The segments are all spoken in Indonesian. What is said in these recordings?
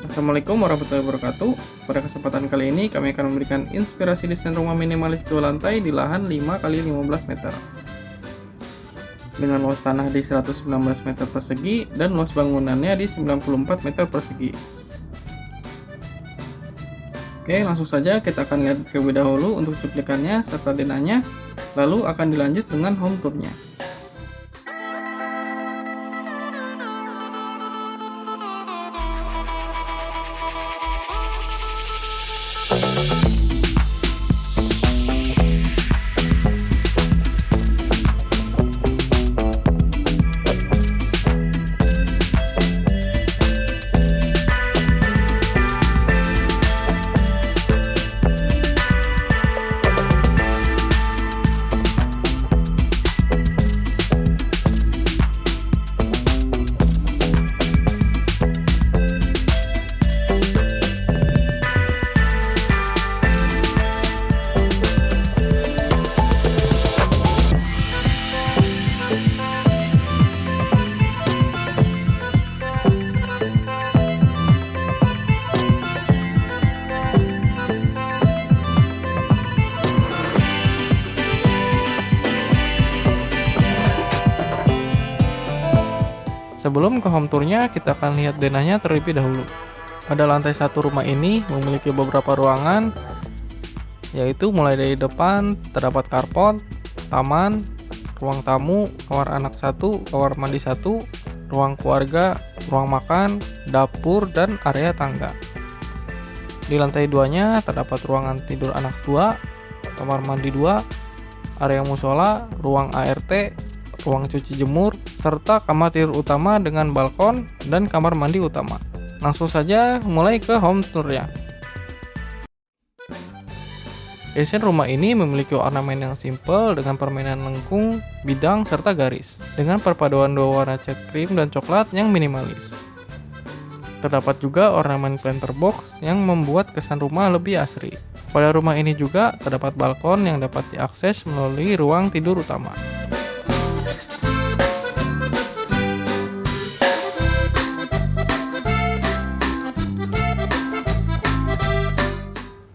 Assalamualaikum warahmatullahi wabarakatuh. Pada kesempatan kali ini kami akan memberikan inspirasi desain rumah minimalis 2 lantai di lahan 5 x 15 meter. Dengan luas tanah di 119 meter persegi dan luas bangunannya di 94 meter persegi. Oke, langsung saja kita akan lihat terlebih dahulu untuk cuplikannya serta denahnya, lalu akan dilanjut dengan home tournya. Sebelum ke home tournya, kita akan lihat denahnya terlebih dahulu. Pada lantai 1 rumah ini memiliki beberapa ruangan, yaitu mulai dari depan terdapat carport, taman, ruang tamu, kamar anak 1, kamar mandi 1, ruang keluarga, ruang makan, dapur, dan area tangga. Di lantai 2-nya terdapat ruangan tidur anak 2, kamar mandi 2, area musola, ruang ART, ruang cuci jemur, serta kamar tidur utama dengan balkon dan kamar mandi utama. Langsung saja mulai ke home tour-nya. Desain rumah ini memiliki ornamen yang simple dengan permainan lengkung, bidang, serta garis, dengan perpaduan dua warna cat krim dan coklat yang minimalis. Terdapat juga ornamen planter box yang membuat kesan rumah lebih asri. Pada rumah ini juga terdapat balkon yang dapat diakses melalui ruang tidur utama.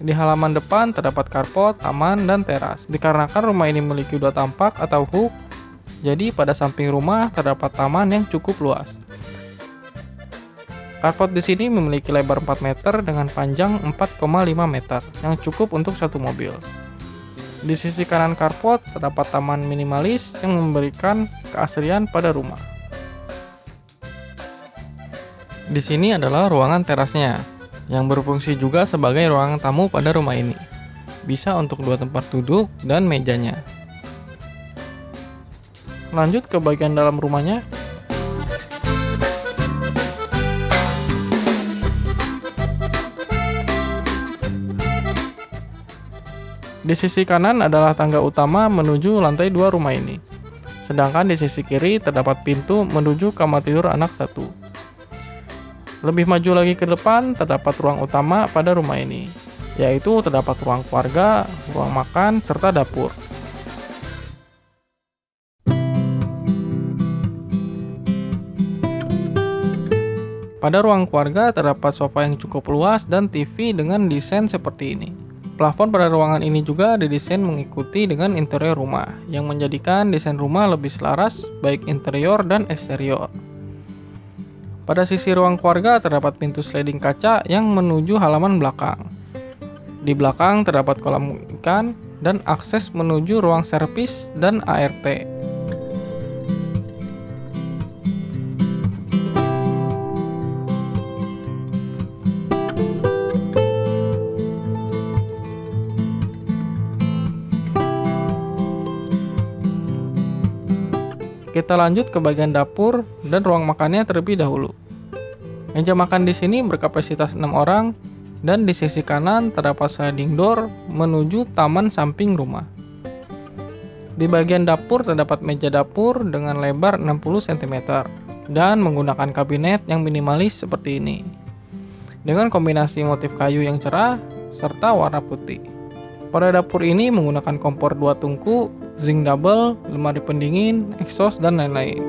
Di halaman depan terdapat carport, taman, dan teras. Dikarenakan rumah ini memiliki 2 tampak atau hook, jadi pada samping rumah terdapat taman yang cukup luas. Carport di sini memiliki lebar 4 meter dengan panjang 4,5 meter, yang cukup untuk satu mobil. Di sisi kanan carport terdapat taman minimalis yang memberikan keasrian pada rumah. Di sini adalah ruangan terasnya, yang berfungsi juga sebagai ruangan tamu pada rumah ini. Bisa untuk 2 tempat duduk dan mejanya. Lanjut ke bagian dalam rumahnya. Di sisi kanan adalah tangga utama menuju lantai 2 rumah ini. Sedangkan di sisi kiri terdapat pintu menuju kamar tidur anak 1. Lebih maju lagi ke depan, terdapat ruang utama pada rumah ini, yaitu terdapat ruang keluarga, ruang makan, serta dapur. Pada ruang keluarga terdapat sofa yang cukup luas dan TV dengan desain seperti ini. Plafon pada ruangan ini juga didesain mengikuti dengan interior rumah, yang menjadikan desain rumah lebih selaras baik interior dan eksterior. Pada sisi ruang keluarga terdapat pintu sliding kaca yang menuju halaman belakang. Di belakang terdapat kolam ikan dan akses menuju ruang servis dan ART. Kita lanjut ke bagian dapur dan ruang makannya terlebih dahulu. Meja makan di sini berkapasitas 6 orang dan di sisi kanan terdapat sliding door menuju taman samping rumah. Di bagian dapur terdapat meja dapur dengan lebar 60 cm dan menggunakan kabinet yang minimalis seperti ini. Dengan kombinasi motif kayu yang cerah serta warna putih. Pada dapur ini menggunakan kompor 2 tungku, zinc double, lemari pendingin, exhaust, dan lain-lain.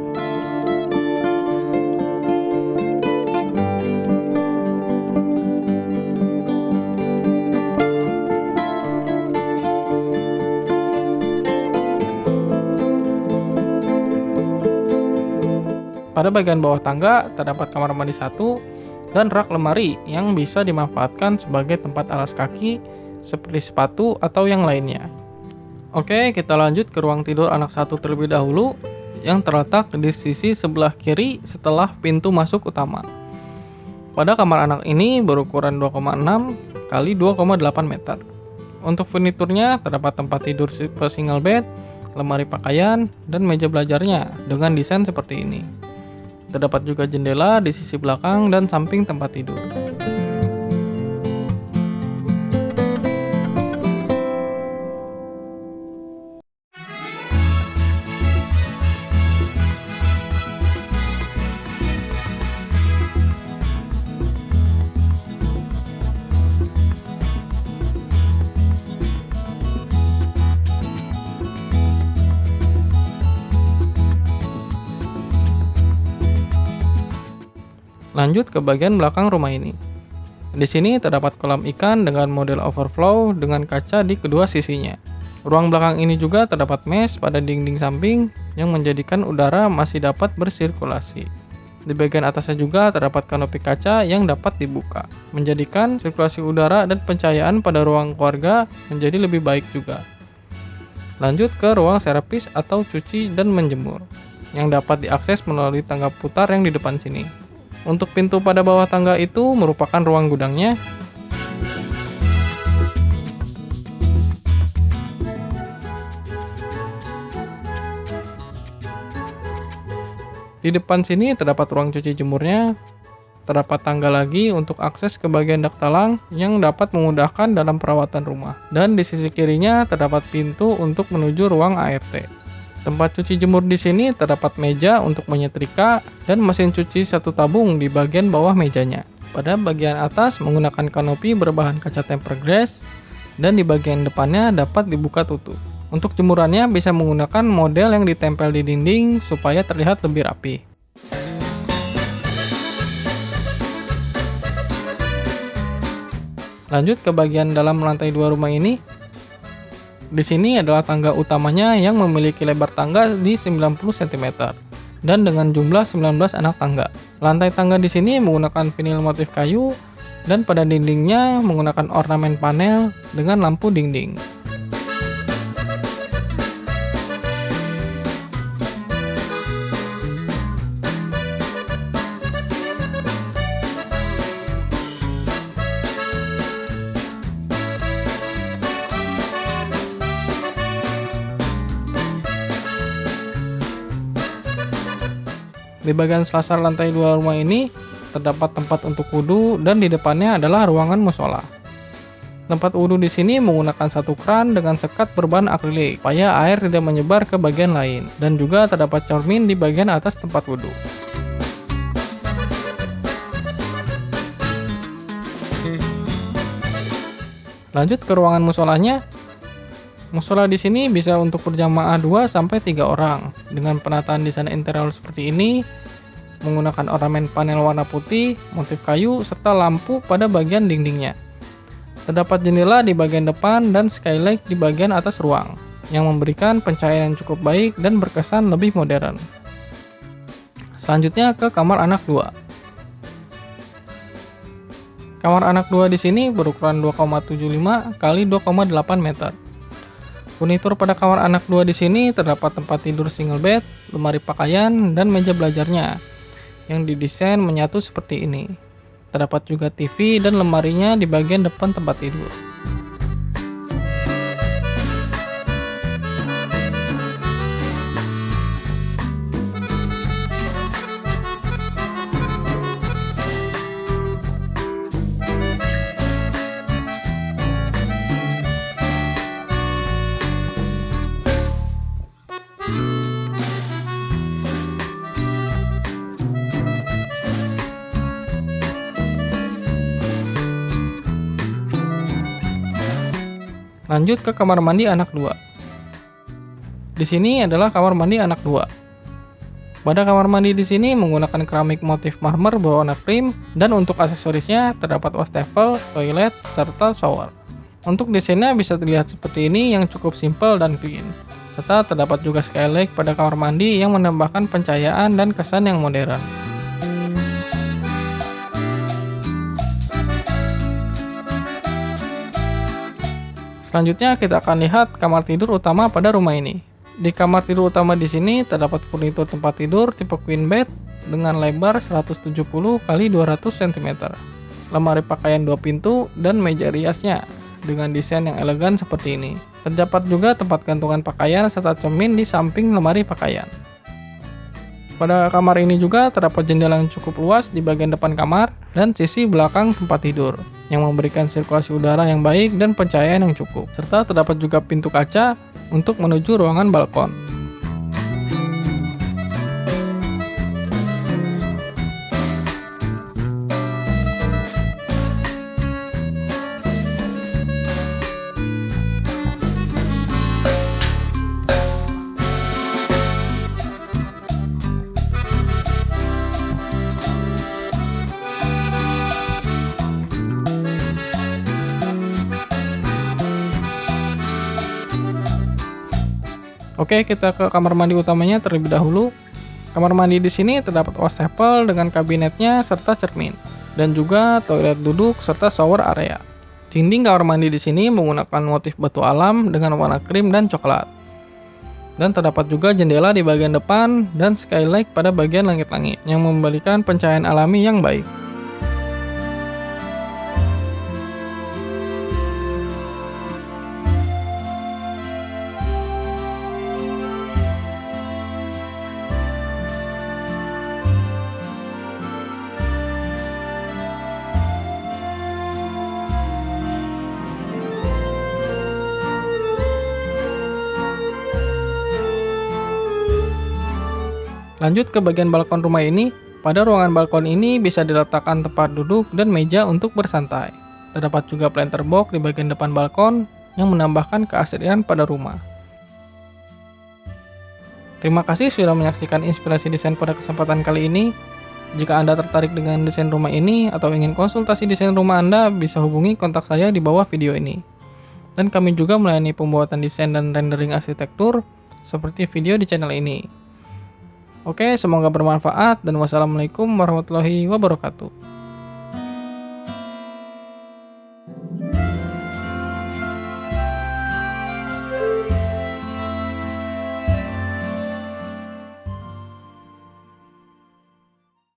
Pada bagian bawah tangga terdapat kamar mandi satu dan rak lemari yang bisa dimanfaatkan sebagai tempat alas kaki seperti sepatu atau yang lainnya. Oke, kita lanjut ke ruang tidur anak satu terlebih dahulu yang terletak di sisi sebelah kiri setelah pintu masuk utama. Pada kamar anak ini berukuran 2,6 kali 2,8 meter. Untuk furniturnya terdapat tempat tidur single bed, lemari pakaian, dan meja belajarnya dengan desain seperti ini. Terdapat juga jendela di sisi belakang dan samping tempat tidur. Lanjut ke bagian belakang rumah ini. Di sini terdapat kolam ikan dengan model overflow dengan kaca di kedua sisinya. Ruang belakang ini juga terdapat mesh pada dinding samping yang menjadikan udara masih dapat bersirkulasi. Di bagian atasnya juga terdapat kanopi kaca yang dapat dibuka, menjadikan sirkulasi udara dan pencahayaan pada ruang keluarga menjadi lebih baik juga. Lanjut ke ruang servis atau cuci dan menjemur, yang dapat diakses melalui tangga putar yang di depan sini. Untuk pintu pada bawah tangga itu merupakan ruang gudangnya. Di depan sini terdapat ruang cuci jemurnya. Terdapat tangga lagi untuk akses ke bagian dak talang yang dapat memudahkan dalam perawatan rumah. Dan di sisi kirinya terdapat pintu untuk menuju ruang ART. Tempat cuci jemur di sini terdapat meja untuk menyetrika dan mesin cuci satu tabung di bagian bawah mejanya. Pada bagian atas menggunakan kanopi berbahan kaca tempered glass dan di bagian depannya dapat dibuka tutup. Untuk jemurannya bisa menggunakan model yang ditempel di dinding supaya terlihat lebih rapi. Lanjut ke bagian dalam lantai 2 rumah ini. Di sini adalah tangga utamanya yang memiliki lebar tangga di 90 cm dan dengan jumlah 19 anak tangga. Lantai tangga di sini menggunakan vinil motif kayu dan pada dindingnya menggunakan ornamen panel dengan lampu dinding. Di bagian selasar lantai 2 rumah ini terdapat tempat untuk wudhu dan di depannya adalah ruangan musola. Tempat wudhu di sini menggunakan satu kran dengan sekat berbahan akrilik supaya air tidak menyebar ke bagian lain dan juga terdapat cermin di bagian atas tempat wudhu. Lanjut ke ruangan musolanya. Musola di sini bisa untuk berjamaah 2 sampai 3 orang dengan penataan desain interior seperti ini, menggunakan ornamen panel warna putih, motif kayu serta lampu pada bagian dindingnya. Terdapat jendela di bagian depan dan skylight di bagian atas ruang yang memberikan pencahayaan yang cukup baik dan berkesan lebih modern. Selanjutnya ke kamar anak 2. Kamar anak 2 di sini berukuran 2,75 kali 2,8 meter. Furnitur pada kamar anak 2 di sini terdapat tempat tidur single bed, lemari pakaian, dan meja belajarnya yang didesain menyatu seperti ini. Terdapat juga TV dan lemarinya di bagian depan tempat tidur. Lanjut ke kamar mandi anak 2. Di sini adalah kamar mandi anak 2. Pada kamar mandi di sini menggunakan keramik motif marmer berwarna krim dan untuk aksesorisnya terdapat wastafel, toilet, serta shower. Untuk desainnya bisa dilihat seperti ini yang cukup simpel dan clean. serta terdapat juga skylight pada kamar mandi yang menambahkan pencahayaan dan kesan yang modern. Selanjutnya kita akan lihat kamar tidur utama pada rumah ini. Di kamar tidur utama di sini terdapat furnitur tempat tidur tipe queen bed dengan lebar 170 x 200 cm, lemari pakaian 2 pintu, dan meja riasnya dengan desain yang elegan seperti ini. Terdapat juga tempat gantungan pakaian serta cermin di samping lemari pakaian. Pada kamar ini juga terdapat jendela yang cukup luas di bagian depan kamar dan sisi belakang tempat tidur, yang memberikan sirkulasi udara yang baik dan pencahayaan yang cukup. Serta terdapat juga pintu kaca untuk menuju ruangan balkon. Oke, kita ke kamar mandi utamanya terlebih dahulu. Kamar mandi di sini terdapat wastafel dengan kabinetnya serta cermin, dan juga toilet duduk serta shower area. Dinding kamar mandi di sini menggunakan motif batu alam dengan warna krim dan coklat. Dan terdapat juga jendela di bagian depan dan skylight pada bagian langit-langit yang memberikan pencahayaan alami yang baik. Lanjut ke bagian balkon rumah ini. Pada ruangan balkon ini bisa diletakkan tempat duduk dan meja untuk bersantai. Terdapat juga planter box di bagian depan balkon yang menambahkan keasrian pada rumah. Terima kasih sudah menyaksikan inspirasi desain pada kesempatan kali ini. Jika Anda tertarik dengan desain rumah ini atau ingin konsultasi desain rumah Anda, bisa hubungi kontak saya di bawah video ini. Dan kami juga melayani pembuatan desain dan rendering arsitektur seperti video di channel ini. Oke, semoga bermanfaat dan wassalamualaikum warahmatullahi wabarakatuh.